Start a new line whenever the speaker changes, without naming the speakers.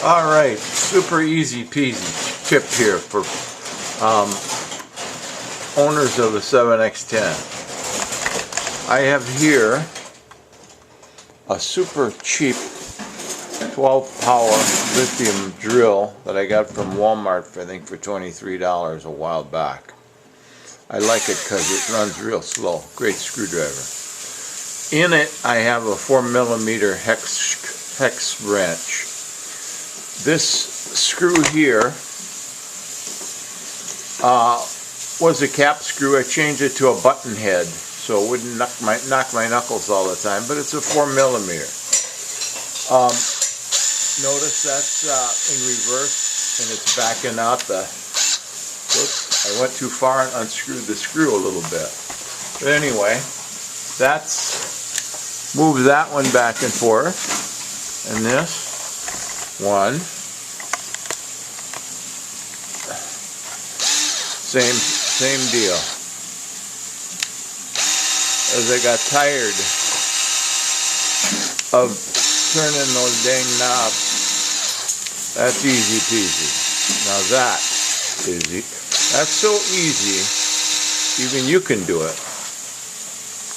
Alright, super easy peasy tip here for owners of the 7X10. I have here a super cheap 12 power lithium drill that I got from Walmart for, I think, for $23 a while back. I like it because it runs real slow. Great screwdriver. In it I have a 4mm hex wrench. This screw here was a cap screw. I changed it to a button head so it wouldn't knock my knuckles all the time, but it's a 4mm. Notice that's in reverse and it's backing out the, whoops, I went too far and unscrewed the screw a little bit. But anyway, that's, move that one back and forth, and this one, same deal. As I got tired of turning those dang knobs, that's easy peasy. Now that's so easy, even you can do it.